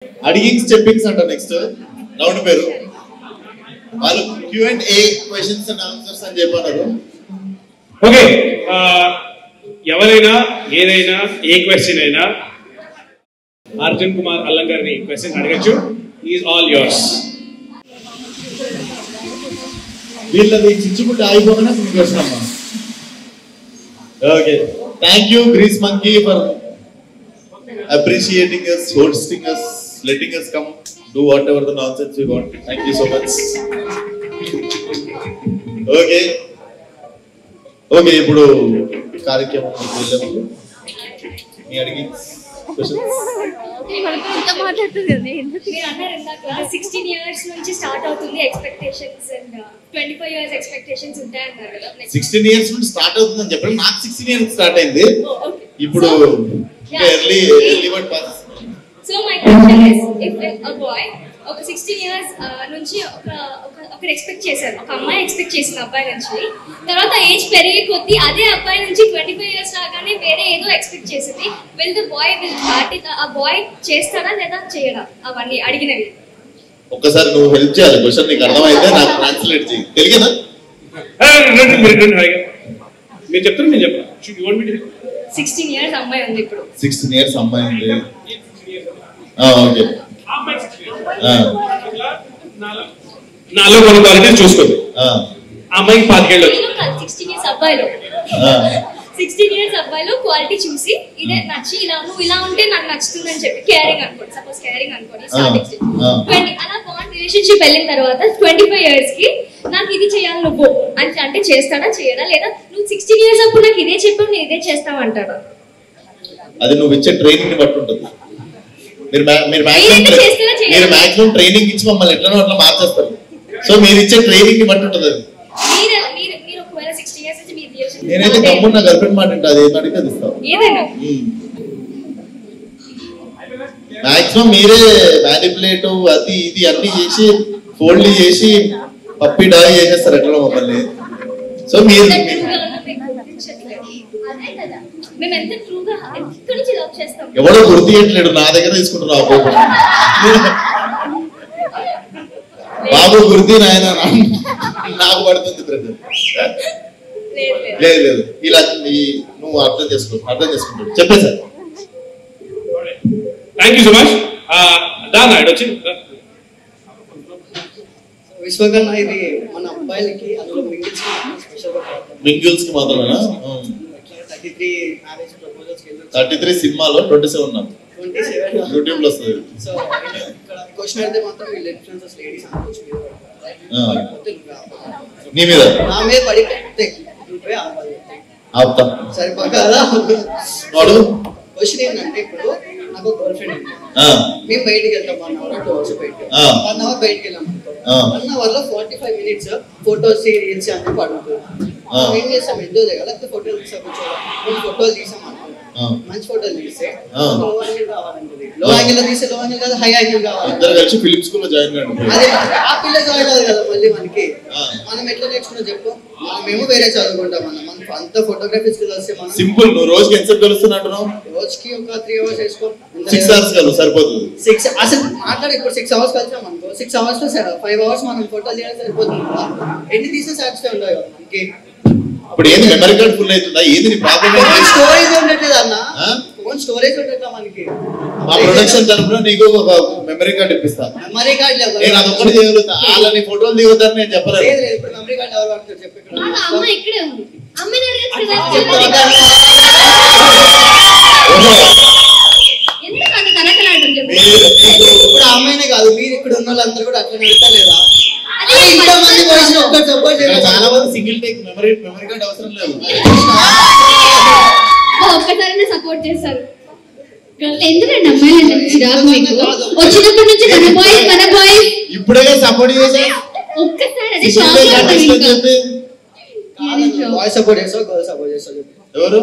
అడిగింగ్ స్టెప్పింగ్స్ అంట next round పేరు. వాళ్ళు Q&A క్వశ్చన్స్ అండ్ ఆన్సర్స్ అని చెప్పారు. ఓకే, ఎవరైనా ఏదైనా ఏ క్వశ్చన్ అయినా అర్జున్ కుమార్ అల్లం గారిని క్వశ్చన్ అడగచ్చు. Is all yours. వీళ్ళది చిచ్చుకుంటే ఆగిపోగానే మీకు క్వశ్చన్ అమ్మా. Okay, thank you grease monkey for appreciating us, hosting us, letting us come do whatever the nonsense we want. Thank you so much. Okay, ఇప్పుడు కార్యక్రమం వెళ్ళాము. మీ అడిగి క్వశ్చన్స్ 16 years నుంచి స్టార్ట్ అవుతుంది ఎక్స్పెక్టేషన్స్ అండ్ 25 years ఎక్స్పెక్టేషన్స్ ఉంటాయి అన్నారు కదా. 16 years నుంచి స్టార్ట్ అవుతుందని చెప్పండి. నాకు 16 years స్టార్ట్ అయింది. ఇప్పుడు early what passes. So my question is, if a boy ఒక 16 years నుంచి ఒక ఎక్స్పెక్ట్ చేశారు, ఒక అమ్మాయి ఎక్స్పెక్ట్ చేసిన అబ్బాయి నుంచి, తర్వాత ఏజ్ పెరిగే కొద్దీ అదే అబ్బాయి నుంచి 25 years రాగానే వేరే ఏదో ఎక్స్పెక్ట్ చేసింది, విల్ ద బాయ్ ఆ బాయ్ చేస్తారా లేదా చేయరా? అవన్నీ అడిగినవి ఒక్కసారి నువ్వు హెల్ప్ చేయాలి. క్వశ్చన్ నీకు అర్థమైతే నాకు ట్రాన్స్లేట్ చేయి. తెలుగునా? మీరు చెప్తారు, నేను చెప్పాను. 16 years అమ్మాయి ఉంది. ఇప్పుడు 16 years అమ్మాయి ఉంది. ఓకే, నాలో కొన్ని క్వాలిటీస్ చూసుకోండి. అమ్మాయికి 5 ఏళ్ళు. 16 years అబ్బాయిలో 16 years అబ్బాయిలో క్వాలిటీ చూసి ఇదే నచ్చి ఇలా ఉంటే నాకు నచ్చుతుంది అని చెప్పి కేరింగ్ అనుకోండి, సపోజ్ కేరింగ్ అనుకోండి, స్టార్టింగ్ 20 అలా బాండ్ రిలేషన్షిప్ వెళ్ళిన తర్వాత 25 years కి నాకు ఇది చేయాలి నువ్వు అంటే చేస్తాడా చేయడా? లేదా నువ్వు 16 years అప్పుడు నాకు ఇదే చెప్పావు నేను ఇదే చేస్తావు అంటాడా? అది నువ్వు ఇచ్చే ట్రైనింగ్ ని బట్టి ఉంటుంది. మీరు మాక్సిమం ట్రైనింగ్ ఇచ్చి మమ్మల్ని ఎట్లనో అట్లా మార్చేస్తారు. సో మీరు ఇచ్చే ట్రైనింగ్ ని బట్టి ఉంటుంది. అది నేనైతే తమ్ముడు నా గర్ల్ ఫ్రెండ్ మాట ఉంటుంది, ఏం అడిగితే అది ఇస్తాను. మాక్సిమం మీరే మ్యానిపులేటివ్ అది ఇది అన్ని చేసి ఫోల్డ్ చేసి పప్పి డాయ్ చేసేస్తారు ఎట్లా మమ్మల్ని. సో మీరు ఎవడో గుర్తు చేయట్లేడు, నా దగ్గర తీసుకుంటున్నావు బాబు గుర్తి నాయన నాకు పడుతుంది బ్రదర్. లేదు ఇలా నువ్వు అర్థం చేసుకుంటాడు చెప్పేసారు. Thank you so much. వచ్చి విశ్వకర్ణ ఇది మన అబ్బాయిలకి అందులో మింగిల్స్ కి మాత్రమేనా? 33 సినిమాలో 27 నాకు యూట్యూబ్ లో వస్తుంది. సో ఇక్కడ క్వశ్చన్ అయితే మాత్రం వీళ్ళు ఇన్ఫ్లుయెన్సర్స్ లేడీస్ అనుకోవచ్చు నీ మీద నా మీద పడిపోతే ఆపుతా సరిపోదా? క్వశ్చన్ ఏంటంటే ఇప్పుడు నాకు గర్ల్ ఫ్రెండ్ ఉంది, మేము బయటికి వెళ్తాం 1 hour 2 hours బయటకి 1 hour బయటకి వెళ్ళాం అనుకో, 1 hour లో 45 minutes ఫోటోస్ రీల్స్ అన్ని పడుతుంది. ఏం చేస్తాం? ఎంజాయ్ చేయాలి, లేకపోతే ఫోటోలు తీసాం కూర్చోవాలి. ఫోటోలు తీసాం అనుకో, మంచి ఫోటోలు తీస్తే లో యాంగిల్ కావాలంటే లో యాంగిల్ తీస్తే లో యాంగిల్ కాదు హై యాంగిల్ కావాలి. ఇద్దరు కలిసి ఫిలిం స్కూల్ లో జాయిన్ కండి. అదే ఆ పిల్ల జాయిన్ అవ్వాలి కదా మళ్ళీ మనకి. మనం ఎట్లా నేర్చుకున్నా చెప్పు? మేము వేరే చదువుకుంటాం అన్న, మనకు అంత ఫోటోగ్రఫీ స్కిల్స్ వస్తే మనం సింపుల్. నువ్వు రోజుకి ఎంతసేపు కలుస్తున్నట్టున్నావు? రోజుకి ఒక 3 hours వేసుకో, 6 hours కలు సరిపోతుంది. 6 అసలు మాట్లాడి ఇప్పుడు 6 hours కలిసాం అనుకో, 6 hours లో 5 hours మనం ఫోటోలు తీయడం సరిపోతుంది కదా. ఎన్ని తీసే సాటిస్ఫై ఉండవు కదా మనకి. ఇప్పుడు ఏంది మెమరీ కార్డ్ ఫుల్ అవుతుందా? ఏంది నీ ప్రాబ్లం? స్టోరేజ్ ఉండట్లేదు అన్న, ఫోన్ స్టోరేజ్ ఉండట్లేదు మనకి. మా ప్రొడక్షన్ తరపున నీకు ఒక మెమరీ కార్డ్ ఇప్పిస్తా. మెమరీ కార్డ్ లేదు, నేను అదొక్కటి చేయగలుగుతా. వాళ్ళని ఫోటోలు దిగుతారు నేను చెప్పలేదు. ఇప్పుడు మెమరీ కార్డ్ ఎవరు వాడతారు చెప్పి? ఇక్కడ అమ్మ ఇక్కడే ఉంది, అమ్మని అడగచ్చు కదా. ఎందుకు అంత తనకలాడడం చెప్పు? ఇప్పుడు అమ్మాయినే కాదు, మీరు ఇక్కడ ఉన్న వాళ్ళందరూ కూడా అట్లా నడుస్తా లేదా? ఇంతమంది వయసు ఒక్కటి సపోర్ట్ చేయాలి. చాలా మంది సింగిల్ టేక్ మెమరీ కార్డ్ అవసరం లేదు. ఒక్కసారి సపోర్ట్ చేస్తారు. ఎందుకంటే అమ్మాయిలు చిరాకు మీకు వచ్చినప్పటి నుంచి మన బాయ్ ఇప్పుడే సపోర్ట్ చేసా. ఒక్కసారి అదే బాయ్ సపోర్ట్ చేస్తావు, గర్ల్ సపోర్ట్ చేస్తావు. ఎవరు?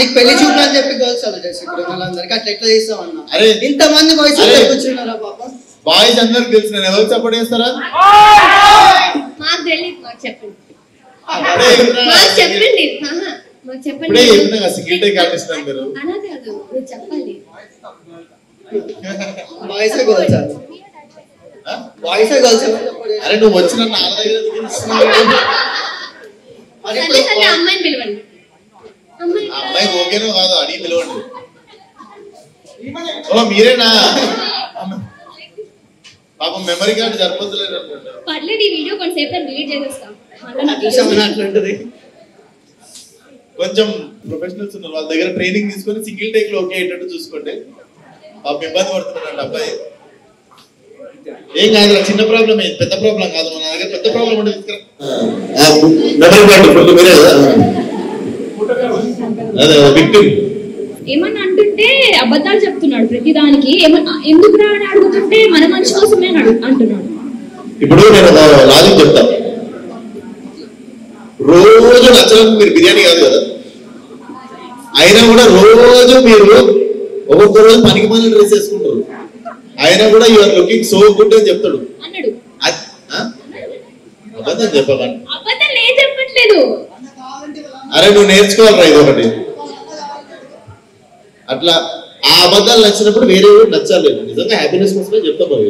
నీకు పెళ్లి చూపు అని చెప్పి గర్ల్స్ సపోర్ట్ చేస్తావు. ఇక్కడ వాళ్ళందరికీ అట్లా ఎట్లా చేస్తావు అన్న? అరే ఇంతమంది బాయ్స్ కూర్చున్నారా పాపం? బాయ్స్ అందరికి తెలుసు, నేను ఎవరికి సపోర్ట్ చేస్తారా? మాకు తెలియదు, మాకు చెప్పండి. సింగిల్ టేక్ ఆర్టిస్ట్ మీరు అలా కాదు, మీరు చెప్పాలి. బాయ్స్ గర్ల్స్ బాయ్స్ గర్ల్స్ అరే నువ్వు వచ్చిన నాన్న దగ్గర అమ్మాయిని పిలవండి. అమ్మాయికి ఓకేనో కాదు అడిగి పిలవండి. ఓ మీరేనా? పాపం మెమరీ కార్డు సరిపోతలేదు అనుకుంటా. పర్లేదు ఈ వీడియో కొంచెంసేపు డిలీట్ చేసేస్తాం. అట్లాంటిది కొంచెం ప్రొఫెషనల్స్ ఉన్నారు వాళ్ళ దగ్గర ట్రైనింగ్ తీసుకొని సింగిల్ టేక్ లో ఓకే అయ్యేటట్టు చూసుకోండి. పాపం ఇబ్బంది పడుతున్నాడు అబ్బాయి. ఏం కాదు చిన్న ప్రాబ్లం, పెద్ద ప్రాబ్లం కాదు. మన దగ్గర పెద్ద ప్రాబ్లం ఉంటే తీసుకురా. మీరే కదా అదే విక్టిమ్. ఏమన్నా అంటుంటే అబద్ధాలు చెప్తున్నాడు ప్రతిదానికి. ఎందుకు రా అని అడుగుతుంటే మన మంచి కోసమే అంటున్నాడు. ఇప్పుడు నేను లాజిక్ చెప్తా. రోజు నచ్చడానికి మీరు బిర్యానీ కాదు కదా, అయినా కూడా రోజు మీరు ఒక్కొక్క రోజు పనికి పనులు డ్రెస్ వేసుకుంటారు, అయినా కూడా you are looking so good అని చెప్తాడు అన్నాడు. అబద్ధం చెప్పకండి. అబద్ధం నేను చెప్పట్లేదు. అరే నువ్వు నేర్చుకోవాలరా ఇది ఒకటి. అట్లా ఆ అబద్ధాలు నచ్చినప్పుడు వేరే నచ్చాలి. నిజంగా హ్యాపీనెస్ కోసమే చెప్తా మరి.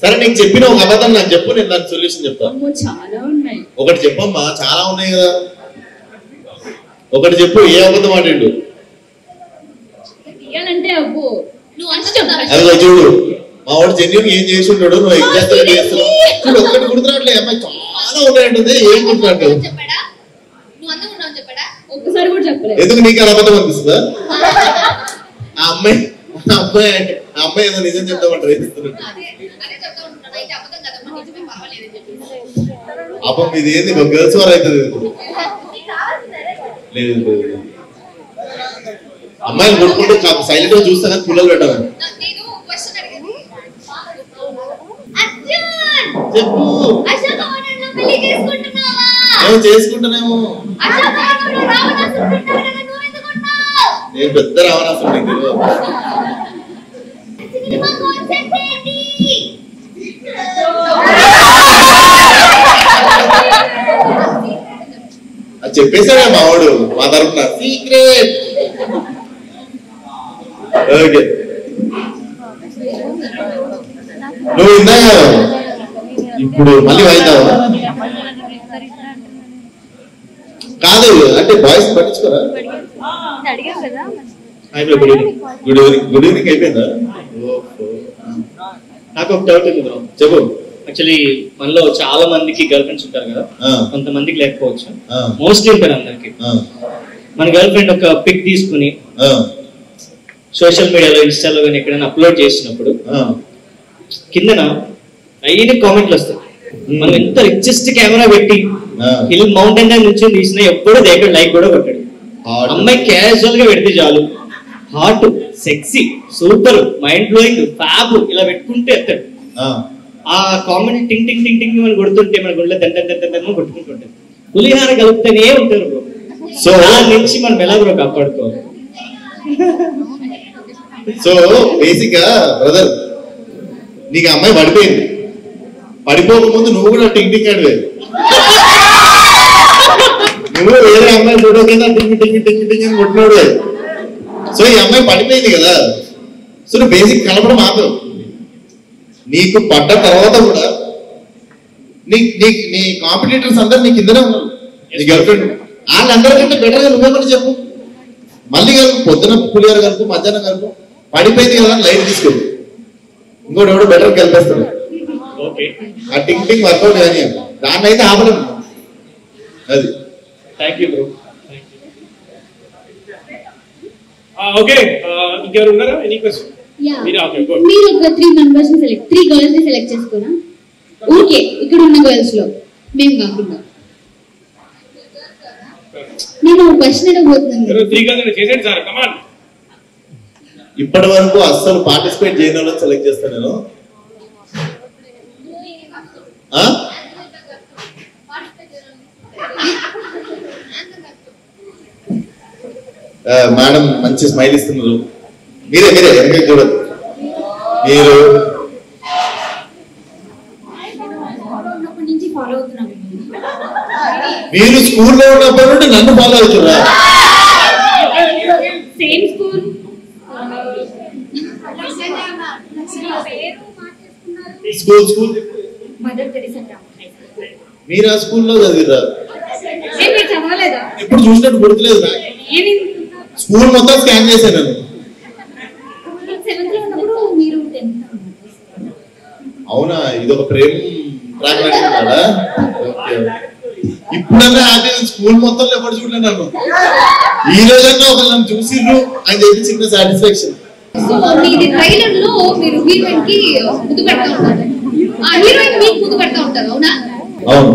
సరే నీకు చెప్పిన ఒక అబద్ధం నాకు చెప్పు, నేను దానికి సొల్యూషన్ చెప్తాను. చాలా ఉన్నాయి. ఒకటి చెప్పమ్మా, చాలా ఉన్నాయి కదా. ఒకటి చెప్పు, ఏ అబద్ధం ఆడిండు? అదిగో చూడు మా వాడు జెన్యున్ ఏం చేసి ఉంటాడు, నువ్వు ఎగ్జాక్ట్ గా చేస్తున్నావు. చూడు ఒక్కటి గుర్తురాట్లే, అమ్మాయి చాలా ఉంటాయంటుంది. ఏం గుర్తురాట్లేదు? ఒక్కసారి కూడా చెప్పలేదు. ఎందుకు నీకు అలా అబద్ధం అనిపిస్తుందా? ఆ అమ్మాయి ఏదో నిజం చెప్తామంటారు. అబ్బం ఇది ఏంది గర్ల్స్ వారు అవుతుంది. లేదు అమ్మాయిలు కొట్టుకుంటూ సైలెంట్ గా చూస్తా కానీ పుల్లలు పెట్టాలి. చెప్పు ఏమో చేసుకుంటానేమో. నేను పెద్ద రావణాసురుడు. అది చెప్పేశాడే మా వాడు మా తరఫున సీక్రెట్. ఓకే నువ్వు ఇందా ఇప్పుడు మళ్ళీ వాయిద్దావా? కాదు అంటే బాయ్స్ పట్టించుకోరా? గుడ్ ఈవినింగ్ అయిపోయిందా? నాకు ఒక డౌట్ ఉంది బ్రో. చెప్పు. యాక్చువల్లీ మనలో చాలా మందికి గర్ల్ ఫ్రెండ్స్ ఉంటారు కదా, కొంతమందికి లేకపోవచ్చు, మోస్ట్లీ ఉంటారు అందరికి. మన గర్ల్ ఫ్రెండ్ ఒక పిక్ తీసుకుని సోషల్ మీడియాలో ఇన్స్టాలో కానీ ఎక్కడైనా అప్లోడ్ చేసినప్పుడు కిందన అయిన కామెంట్లు వస్తాయి. మనం ఎంత రిచెస్ట్ కెమెరా పెట్టి హిల్ మౌంటైన్ నుంచి తీసినా ఎప్పుడూ దగ్గర లైక్ కూడా కొట్టాడు. అమ్మాయి క్యాజువల్ గా పెడితే చాలు hot, sexy, super, mind blowing, fab ఇలా పెట్టుకుంటే ఎత్తాడు. ఆ కామెంట్ టింగ్ టింగ్ టింగ్ టింగ్ అని కొడుతుంటే మన గుండె దండ కొట్టుకుంటుంటారు. పులిహార కలుపుతూనే ఉంటారు బ్రో. సో దాని నుంచి మనం ఎలా బ్రో కాపాడుకోవాలి? సో బేసిక్ గా బ్రదర్ నీకు అమ్మాయి పడిపోయింది, పడిపోకముందు నువ్వు కూడా టింగ్ టింగ్ అడివే. నువ్వు వేరే అమ్మాయి ఫోటో కింద టింగ్ టింగ్ టింగ్ టింగ్ అని కొట్టినాడు. సో ఈ అమ్మాయి పడిపోయింది కదా, సో నువ్వు బేసిక్ కలపడం మాత్రం. నీకు పడ్డ తర్వాత కూడా నీ కాంపిటీటర్స్ అందరు నీ కిందనే ఉన్నారు. నీ గర్ల్ ఫ్రెండ్ వాళ్ళందరికంటే బెటర్ గా నువ్వేమని చెప్పు. మళ్ళీ కలుపు, పొద్దున పులిహార కలుపు, మధ్యాహ్నం కలుపు. పడిపోయింది కదా లైట్ తీసుకెళ్ళి ఇంకోటి ఎవడో బెటర్ కలిపేస్తాడు. ఆ టింగ్ టింగ్ వర్కౌట్ కానీ దాన్ని అయితే ఆపలేము. అది థ్యాంక్ యూ బ్రో. ఓకే ఇంకెవరు ఉన్నారా? Any question? మీరు ఒక 3 మెంబర్స్ ని సెలెక్ట్, 3 గర్ల్స్ ని సెలెక్ట్ చేసుకోనా? ఓకే ఇక్కడ ఉన్న గర్ల్స్ లో మేము కాకుండా నేను ఒక క్వశ్చన్ అడగబోతున్నాను. 3 గర్ల్స్ చేసేయండి సార్. Come on. ఇప్పటి వరకు అస్సలు పార్టిసిపేట్ చేయని వాళ్ళని సెలెక్ట్ చేస్తాను నేను. మేడం మంచి స్మైల్ ఇస్తున్నారు. మీరే వెనక చూడదు. మీరు స్కూల్లో ఉన్నప్పటి నుండి నన్ను ఫాలో అవుతున్నా. Same school school mother Teresa మీరు ఆ స్కూల్లో చదివిరా? మీరు చదవలేదా? ఎప్పుడు చూసినట్టు గుర్తులేదు స్కూల్ మొత్తం స్కాన్ చేశాను నేను. 7th లో ఉన్నప్పుడు మీరు 10th. అవునా, ఇది ఒక ప్రేమ ట్రాక్ నడిచిందా? ఇప్పుడన్నా హ్యాపీ. స్కూల్ మొత్తంలో ఎప్పుడు చూడలే నన్ను. ఈ రోజన్నా ఒకళ్ళు నన్ను చూసిర్రు అని చెప్పి చిన్న సాటిస్ఫాక్షన్. సో మీది ట్రైలర్ లో మీరు హీరోయిన్ కి ముద్దు పెడతా ఉంటారు, ఆ హీరోయిన్ మీకు ముద్దు పెడతా ఉంటారు, అవునా? అవును.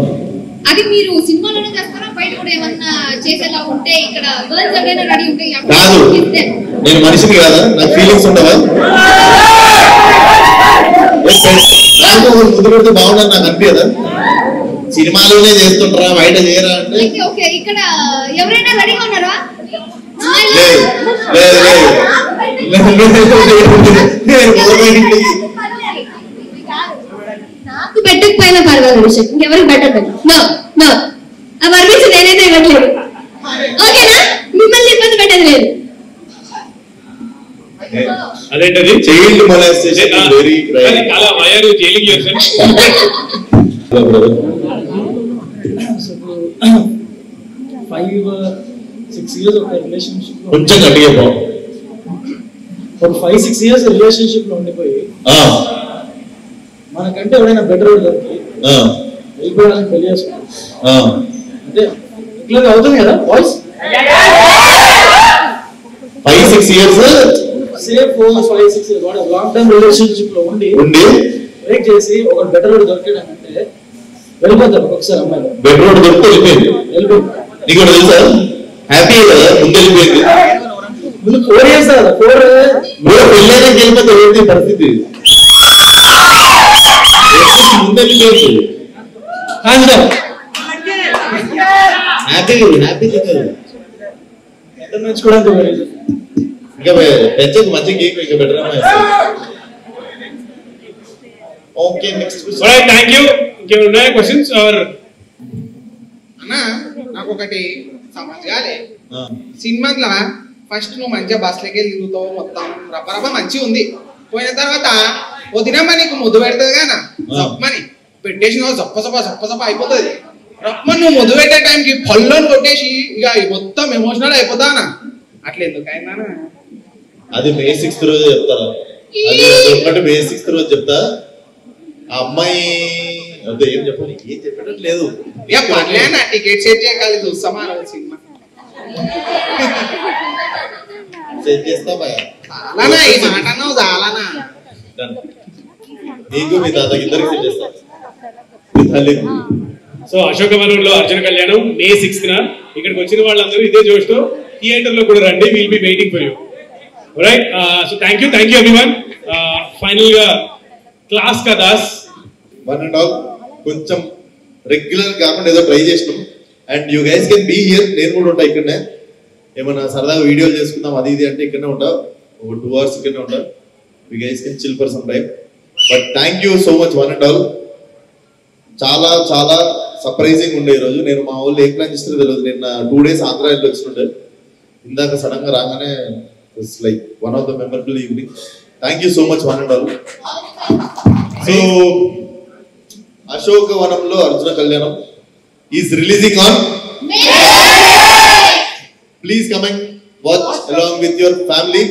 అది మీరు సినిమాలోనే చేస్తారా, బయట కూడా ఏమన్నా చేసేలా ఉంటే ఇక్కడ గర్ల్స్ ఎవరైనా రెడీ ఉంటే కాదు, నేను మనిషిని కాదా, నాకు ఫీలింగ్స్ ఉండవా? నాకు ముద్దు పెడితే బాగుండదు నాకు అనిపించదా? సినిమాలోనే చేస్తుంటారా, బయట చేయరా అంటే ఓకే. ఇక్కడ ఎవరైనా రెడీగా ఉన్నారా? నాకు పెట్టకపోయినా పర్వాలేదు విషయం, ఇంకెవరికి పెట్టదు. ఆ పర్మిషన్ నేనైతే ఇవ్వట్లేదు, ఓకేనా? మిమ్మల్ని ఇబ్బంది పెట్టదు లేదు. అదేంటది చైల్డ్ మొలెస్టేషన్ వెరీ క్రైమ్. చాలా వయర్ జైలింగ్ యువర్సెల్ఫ్. 5-6 years ఒక రిలేషన్షిప్ లో కొంచెం గట్టిగా పో. ఒక 5-6 years రిలేషన్షిప్ లో ఉండిపోయి మనకంటే ఎవరైనా బెటర్ దొరికి వెళ్ళిపోయాలని పెళ్లి చేసుకుంటాం అంటే ఇట్లా అవుతుంది కదా voice. 5-6 years safe 5-6 years long term relationship లో ఉండి బ్రేక్ చేసి ఒక బెటర్ దొరికాడంటే వెళ్ళిపోతారు ఒకసారి అమ్మాయిలు. బెటర్ రోడ్ దొరికి వెళ్ళిపోయింది. నీకు కూడా తెలుసా? హ్యాపీ కదా, ముందు వెళ్ళిపోయింది. ముందు 4 years కదా, 4 పెళ్ళైనా వెళ్ళిపోతే ఏంటి పరిస్థితి? ముందు వెళ్ళిపోయింది. హ్యాపీ హ్యాపీ నేర్చుకోవడానికి ఇంకా పెంచకు మంచి కేక్ ఇంకా బెటర్ అమ్మాయి. Okay, next alright, thank you. ఇంకేమైనా ఉన్నాయా క్వశ్చన్స్? ఆర్ అన్న నాకు ఒకటి సమస్యలే. సినిమాలో ఫస్ట్ నువ్వు మంచిగా బస్సులకి వెళ్ళి తిరుగుతావు, మొత్తం రబ్బ మంచిగా ఉంది. పోయిన తర్వాత వదినమ్మ నీకు ముద్దు పెడుతుంది కానీ సప్పమని పెట్టేసి సప్ప అయిపోతుంది. రప్ప నువ్వు ముద్దు పెట్టే టైంకి పళ్ళను కొట్టేసి ఇక మొత్తం ఎమోషనల్ అయిపోతానా? అట్లా ఎందుకు అయిందానా? అది May 6th రోజు చెప్తారా? అది ఒకటి May 6th రోజు చెప్తా. ఆ అమ్మాయి అదే ఏం చెప్పాలి, ఏం చెప్పేటట్లేదు. ఇక పర్లేనా, టికెట్ సెట్ చేయగలి చూస్తామా సినిమా సెట్ చేస్తా భయ. చాలానా ఈ మాట అన్నావు, చాలానా? నీకు మీ తాతకి ఇద్దరికి సెట్ చేస్తా. సో అశోకవనంలో అర్జున కళ్యాణం May 6th ఇక్కడికి వచ్చిన వాళ్ళందరూ ఇదే జోష్తో థియేటర్ లో కూడా రండి. Will be waiting for you. Right, so thank you everyone. Final గా క్లాస్ కా దాస్ వన్ అండ్ ఆల్ కొంచెం రెగ్యులర్ కాకుండా ఏదో ట్రై చేసినాం. And you guys can be here. నేను కూడా ఉంటా ఇక్కడనే. ఏమన్నా సరదాగా వీడియోలు చేసుకుందాం అది ఇది అంటే ఇక్కడనే ఉంటా. ఒక 2 hours ఇక్కడనే ఉంటా. You guys can chill for some time. But thank you so much one and all. చాలా చాలా సర్ప్రైజింగ్ ఉండే ఈరోజు. నేను మా వాళ్ళు ఏం ప్లాన్ చేస్తారో తెలియదు. నిన్న 2 days ఆంధ్ర వెళ్ళి వచ్చిండే. ఇందాక సడన్ గా రాగానే it's like one of the memorable evening. Thank you so much one and all. So అశోకవనంలో Arjuna Kalyanam is releasing on. Please come and watch along with your family.